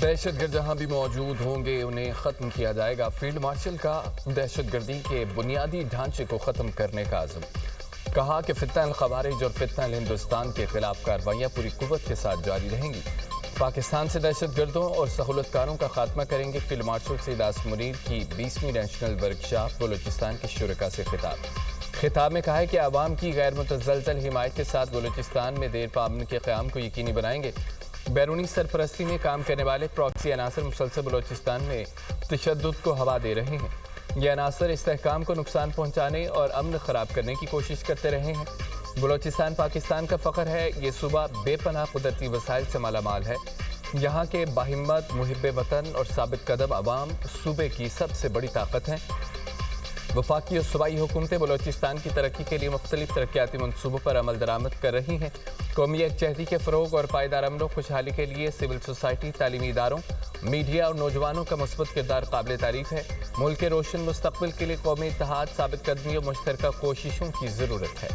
دہشت گرد جہاں بھی موجود ہوں گے انہیں ختم کیا جائے گا۔ فیلڈ مارشل کا دہشت گردی کے بنیادی ڈھانچے کو ختم کرنے کا عزم۔ کہا کہ فتنہ الخوارج اور فتنہ الہندوستان کے خلاف کارروائیاں پوری قوت کے ساتھ جاری رہیں گی۔ پاکستان سے دہشت گردوں اور سہولت کاروں کا خاتمہ کریں گے۔ فیلڈ مارشل سید آصف منیر کی 20ویں نیشنل ورکشاپ بلوچستان کے شرکاء سے خطاب میں کہا ہے کہ عوام کی غیر متزلزل حمایت کے ساتھ بلوچستان میں دیر پا امن کے قیام کو یقینی بنائیں گے۔ بیرونی سرپرستی میں کام کرنے والے پراکسی عناصر مسلسل بلوچستان میں تشدد کو ہوا دے رہے ہیں۔ یہ عناصر استحکام کو نقصان پہنچانے اور امن خراب کرنے کی کوشش کرتے رہے ہیں۔ بلوچستان پاکستان کا فخر ہے۔ یہ صوبہ بے پناہ قدرتی وسائل سے مالا مال ہے۔ یہاں کے باہمت محب وطن اور ثابت قدم عوام صوبے کی سب سے بڑی طاقت ہیں۔ وفاقی اور صوبائی حکومتیں بلوچستان کی ترقی کے لیے مختلف ترقیاتی منصوبوں پر عمل درآمد کر رہی ہیں۔ قومی یکجہتی کے فروغ اور پائیدار امن و خوشحالی کے لیے سول سوسائٹی، تعلیمی اداروں، میڈیا اور نوجوانوں کا مثبت کردار قابل تعریف ہے۔ ملک کے روشن مستقبل کے لیے قومی اتحاد، ثابت قدمی اور مشترکہ کوششوں کی ضرورت ہے۔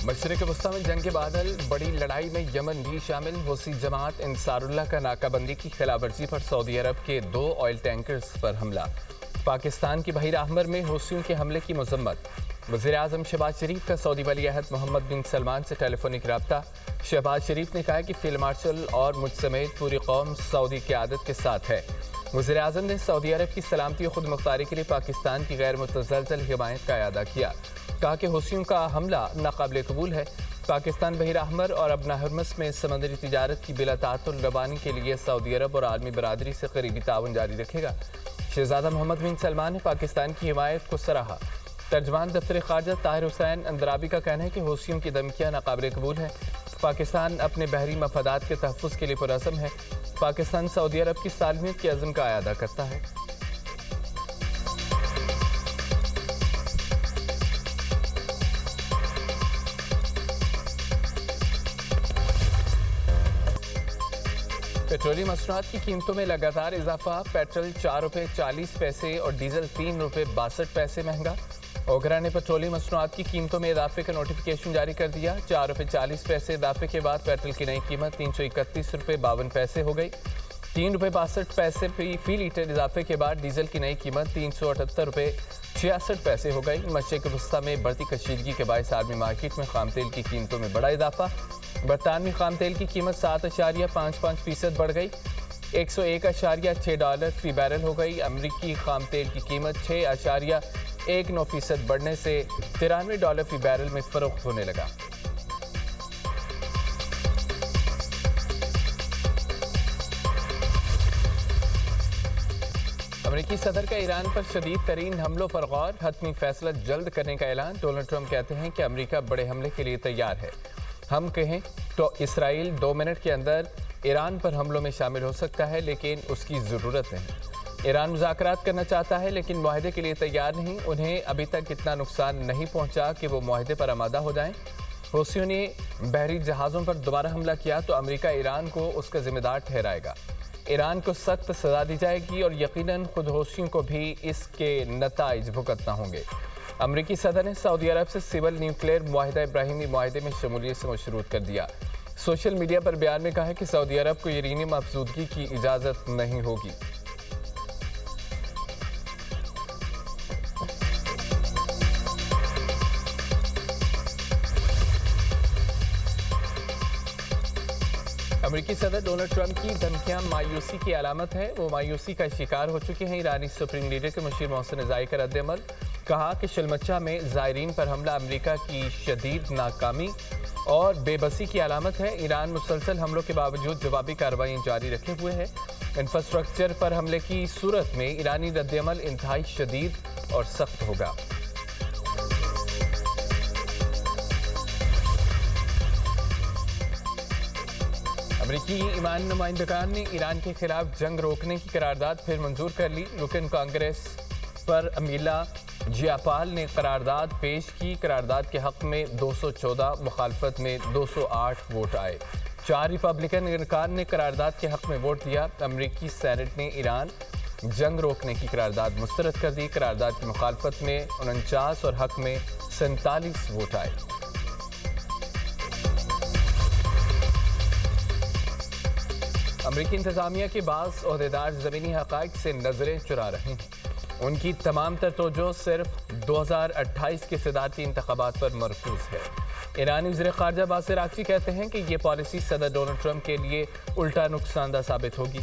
مشرق وسطیٰ میں جنگ کے بادل، بڑی لڑائی میں یمن بھی شامل۔ حوثی جماعت انصار اللہ کا ناکہ بندی کی خلاف ورزی پر سعودی عرب کے 2 آئل ٹینکرز پر حملہ۔ پاکستان کی بحیرہ احمر میں حوثیوں کے حملے کی مذمت۔ وزیر اعظم شہباز شریف کا سعودی ولی عہد محمد بن سلمان سے ٹیلی فونک رابطہ۔ شہباز شریف نے کہا کہ فیلڈ مارشل اور مجھ سمیت پوری قوم سعودی قیادت کے ساتھ ہے۔ وزیر اعظم نے سعودی عرب کی سلامتی و خود مختاری کے لیے پاکستان کی غیر متزلزل حمایت کا اعادہ کیا۔ کہا کہ حوثیوں کا حملہ ناقابل قبول ہے۔ پاکستان بحیرہ احمر اور ابن حرمز میں سمندری تجارت کی بلا تعطل روانی کے لیے سعودی عرب اور عالمی برادری سے قریبی تعاون جاری رکھے گا۔ شہزادہ محمد بن سلمان نے پاکستان کی حمایت کو سراہا۔ ترجمان دفتر خارجہ طاہر حسین اندرابی کا کہنا ہے کہ حوثیوں کی دھمکیاں ناقابل قبول ہیں۔ پاکستان اپنے بحری مفادات کے تحفظ کے لیے پرعزم ہے۔ پاکستان سعودی عرب کی سالمیت کے عزم کا اعادہ کرتا ہے۔ پیٹرولیم مصنوعات کی قیمتوں میں لگاتار اضافہ۔ پیٹرول 4 روپے 40 پیسے اور ڈیزل 3 روپے 62 پیسے مہنگا۔ اوگرا نے پیٹرولیم مصنوعات کی قیمتوں میں اضافے کا نوٹیفیکیشن جاری کر دیا۔ 4 روپے 40 پیسے اضافے کے بعد پیٹرول کی نئی قیمت 331 روپے 52 پیسے ہو گئی۔ 3 روپے 62 پیسے فی لیٹر اضافے کے بعد ڈیزل کی نئی قیمت 378 روپے 66 پیسے ہو گئی۔ مشرق وسطیٰ میں بڑھتی کشیدگی کے باعث عالمی مارکیٹ میں خام تیل کی قیمتوں میں بڑا اضافہ۔ برطانوی خام تیل کی قیمت 7.55% بڑھ گئی، $101.6 فی بیرل ہو گئی۔ امریکی خام تیل کی قیمت 6.19% بڑھنے سے $93 فی بیرل میں فروخت ہونے لگا۔ امریکی صدر کا ایران پر شدید ترین حملوں پر غور، حتمی فیصلہ جلد کرنے کا اعلان۔ ڈونلڈ ٹرمپ کہتے ہیں کہ امریکہ بڑے حملے کے لیے تیار ہے۔ ہم کہیں تو اسرائیل 2 منٹ کے اندر ایران پر حملوں میں شامل ہو سکتا ہے، لیکن اس کی ضرورت نہیں۔ ایران مذاکرات کرنا چاہتا ہے لیکن معاہدے کے لیے تیار نہیں۔ انہیں ابھی تک اتنا نقصان نہیں پہنچا کہ وہ معاہدے پر آمادہ ہو جائیں۔ حوثیوں نے بحری جہازوں پر دوبارہ حملہ کیا تو امریکہ ایران کو اس کا ذمہ دار ٹھہرائے گا۔ ایران کو سخت سزا دی جائے گی اور یقیناً خود حوثیوں کو بھی اس کے نتائج بھگتنا ہوں گے۔ امریکی صدر نے سعودی عرب سے سول نیوکلیئر معاہدہ ابراہیمی معاہدے میں شمولیت سے مشروط کر دیا۔ سوشل میڈیا پر بیان میں کہا ہے کہ سعودی عرب کو یورینیم افزودگی کی اجازت نہیں ہوگی۔ امریکی صدر ڈونلڈ ٹرمپ کی دھمکیاں مایوسی کی علامت ہے۔ وہ مایوسی کا شکار ہو چکے ہیں۔ ایرانی سپریم لیڈر کے مشیر محسن رضائی کا رد عمل۔ کہا کہ شلمچہ میں زائرین پر حملہ امریکہ کی شدید ناکامی اور بے بسی کی علامت ہے۔ ایران مسلسل حملوں کے باوجود جوابی کارروائیاں جاری رکھے ہوئے ہے۔ انفراسٹرکچر پر حملے کی صورت میں ایرانی رد عمل انتہائی شدید اور سخت ہوگا۔ امریکی ایمان نمائندگان نے ایران کے خلاف جنگ روکنے کی قرارداد پھر منظور کر لی۔ رکن کانگریس پر امیلا جیاپال نے قرارداد پیش کی۔ قرارداد کے حق میں 214، مخالفت میں 208 ووٹ آئے۔ 4 ریپبلکن ارکان نے قرارداد کے حق میں ووٹ دیا۔ امریکی سینٹ نے ایران جنگ روکنے کی قرارداد مسترد کر دی۔ قرارداد کی مخالفت میں 49 اور حق میں 47 ووٹ آئے۔ امریکی انتظامیہ کے بعض عہدیدار زمینی حقائق سے نظریں چرا رہے ہیں۔ ان کی تمام تر توجہ صرف 2028 کے صدارتی انتخابات پر مرکوز ہے۔ ایرانی وزیر خارجہ عباس عراقچی کہتے ہیں کہ یہ پالیسی صدر ڈونلڈ ٹرمپ کے لیے الٹا نقصان دہ ثابت ہوگی۔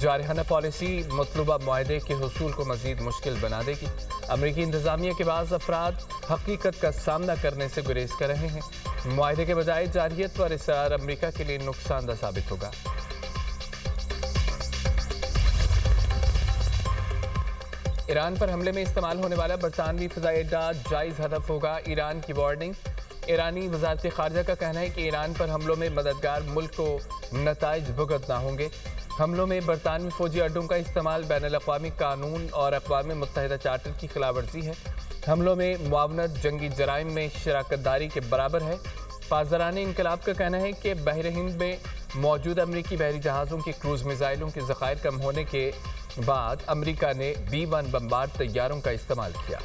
جارحانہ پالیسی مطلوبہ معاہدے کے حصول کو مزید مشکل بنا دے گی۔ امریکی انتظامیہ کے بعض افراد حقیقت کا سامنا کرنے سے گریز کر رہے ہیں۔ معاہدے کے بجائے جارحیت پر اصرار امریکہ کے لیے نقصان دہ ثابت ہوگا۔ ایران پر حملے میں استعمال ہونے والا برطانوی فضائی اڈہ جائز ہدف ہوگا، ایران کی وارننگ۔ ایرانی وزارت خارجہ کا کہنا ہے کہ ایران پر حملوں میں مددگار ملک کو نتائج بھگتنا ہوں گے۔ حملوں میں برطانوی فوجی اڈوں کا استعمال بین الاقوامی قانون اور اقوام متحدہ چارٹر کی خلاف ورزی ہے۔ حملوں میں معاونت جنگی جرائم میں شراکت داری کے برابر ہے۔ پاسداران انقلاب کا کہنا ہے کہ بحر ہند میں موجود امریکی بحری جہازوں کے کروز میزائلوں کے ذخائر کم ہونے کے بعد امریکہ نے B-1 بمبارڈ طیاروں کا استعمال کیا۔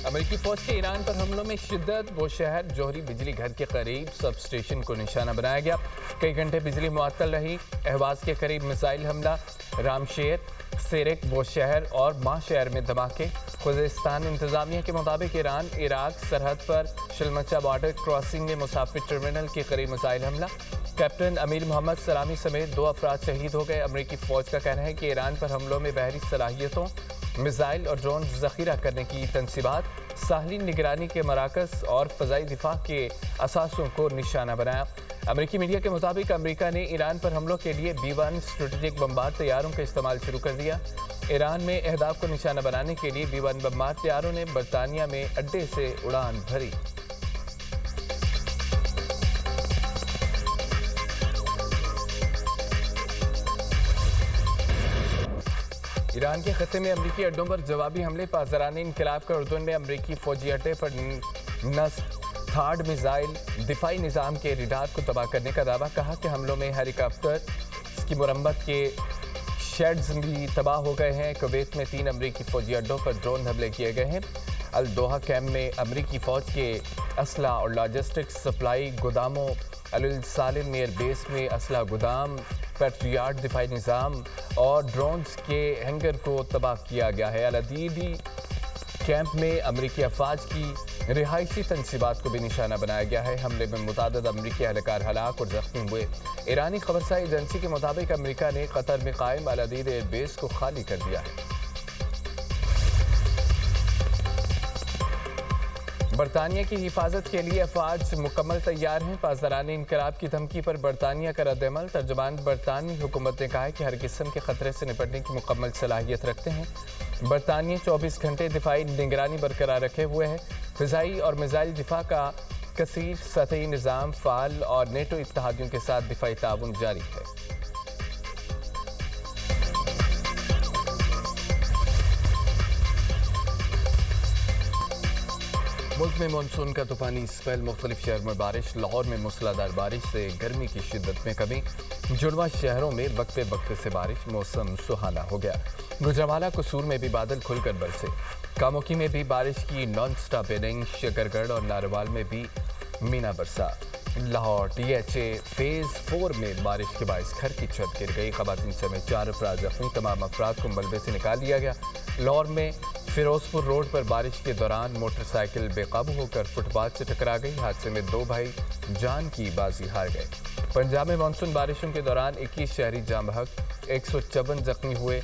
امریکی فوج کے ایران پر حملوں میں شدت، وہ شہر جوہری بجلی گھر کے قریب سب اسٹیشن کو نشانہ بنایا گیا۔ کئی گھنٹے بجلی معطل رہی۔ اہواز کے قریب میزائل حملہ، رام شیر، سیرک، وہ شہر اور ماہ شہر میں دھماکے۔ خوزستان انتظامیہ کے مطابق ایران عراق سرحد پر شلمچہ بارڈر کراسنگ میں مسافر ٹرمینل کے قریب میزائل حملہ۔ کیپٹن امیر محمد سلامی سمیت 2 افراد شہید ہو گئے۔ امریکی فوج کا کہنا ہے کہ ایران پر حملوں میں بحری صلاحیتوں، میزائل اور ڈرون ذخیرہ کرنے کی تنصیبات، ساحلی نگرانی کے مراکز اور فضائی دفاع کے اثاثوں کو نشانہ بنایا۔ امریکی میڈیا کے مطابق امریکہ نے ایران پر حملوں کے لیے B-1 اسٹریٹجک بمبارڈ طیاروں کا استعمال شروع کر دیا۔ ایران میں اہداف کو نشانہ بنانے کے لیے B-1 بمبارڈ طیاروں نے برطانیہ میں اڈے سے اڑان بھری۔ ایران کے خطے میں امریکی اڈوں پر جوابی حملے، پاسداران انقلاب کا اردن میں امریکی فوجی اڈے پر نصب تھاڈ میزائل دفاعی نظام کے ریڈار کو تباہ کرنے کا دعویٰ، کہا کہ حملوں میں ہیلی کاپٹر کی مرمت کے شیڈز بھی تباہ ہو گئے ہیں۔ کویت میں 3 امریکی فوجی اڈوں پر ڈرون حملے کیے گئے ہیں۔ الدوحہ کیمپ میں امریکی فوج کے اسلحہ اور لاجسٹکس سپلائی گوداموں، السالم ایئر بیس میں اسلحہ گودام، پیٹریاٹ دفاعی نظام اور ڈرونز کے ہینگر کو تباہ کیا گیا ہے۔ العدیدی کیمپ میں امریکی افواج کی رہائشی تنصیبات کو بھی نشانہ بنایا گیا ہے۔ حملے میں متعدد امریکی اہلکار ہلاک اور زخمی ہوئے۔ ایرانی خبرساز ایجنسی کے مطابق امریکہ نے قطر میں قائم العدید ایئر بیس کو خالی کر دیا ہے۔ برطانیہ کی حفاظت کے لیے افواج مکمل تیار ہیں، پاسداران انقلاب کی دھمکی پر برطانیہ کا رد عمل۔ ترجمان برطانوی حکومت نے کہا ہے کہ ہر قسم کے خطرے سے نپٹنے کی مکمل صلاحیت رکھتے ہیں۔ برطانیہ 24 گھنٹے دفاعی نگرانی برقرار رکھے ہوئے ہے۔ فضائی اور میزائل دفاع کا کثیر سطحی نظام فعال اور نیٹو اتحادیوں کے ساتھ دفاعی تعاون جاری ہے۔ ملک میں مانسون کا طوفانی اسپیل، مختلف شہروں میں بارش، لاہور میں موسلادھار بارش سے گرمی کی شدت میں کمی، جڑواں شہروں میں وقفے وقفے سے بارش، موسم سہانا ہو گیا۔ گوجرانوالہ قصور میں بھی بادل کھل کر برسے، کاموکی میں بھی بارش کی نان سٹاپ اننگ، شکرگڑھ اور ناروال میں بھی مینا برسا۔ لاہور THA فیز 4 میں بارش کے باعث گھر کی چھت گر گئی، خواتین سمیت 4 افراد زخمی، تمام افراد کو ملبے سے نکال لیا گیا۔ لاہور میں فیروز پور روڈ پر بارش کے دوران موٹر سائیکل بے قابو ہو کر فٹ پاتھ سے ٹکرا گئی، حادثے میں 2 بھائی جان کی بازی ہار گئے۔ پنجاب میں مانسون بارشوں کے دوران 21 شہری جاں بحق، 154 زخمی ہوئے۔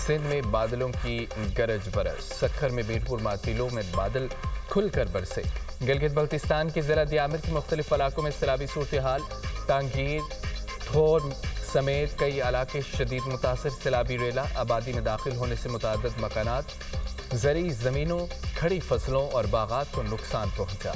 سندھ میں بادلوں کی گرج برس، سکھر میں میرپور ماتیلو میں بادل کھل کر برسے۔ گلگت بلتستان کے ضلع دیامر کے مختلف علاقوں میں سیلابی صورتحال، ٹانگیر، تھور سمیت کئی علاقے شدید متاثر، سیلابی ریلا، آبادی میں داخل ہونے سے متعدد مکانات، زرعی زمینوں، کھڑی فصلوں اور باغات کو نقصان پہنچا۔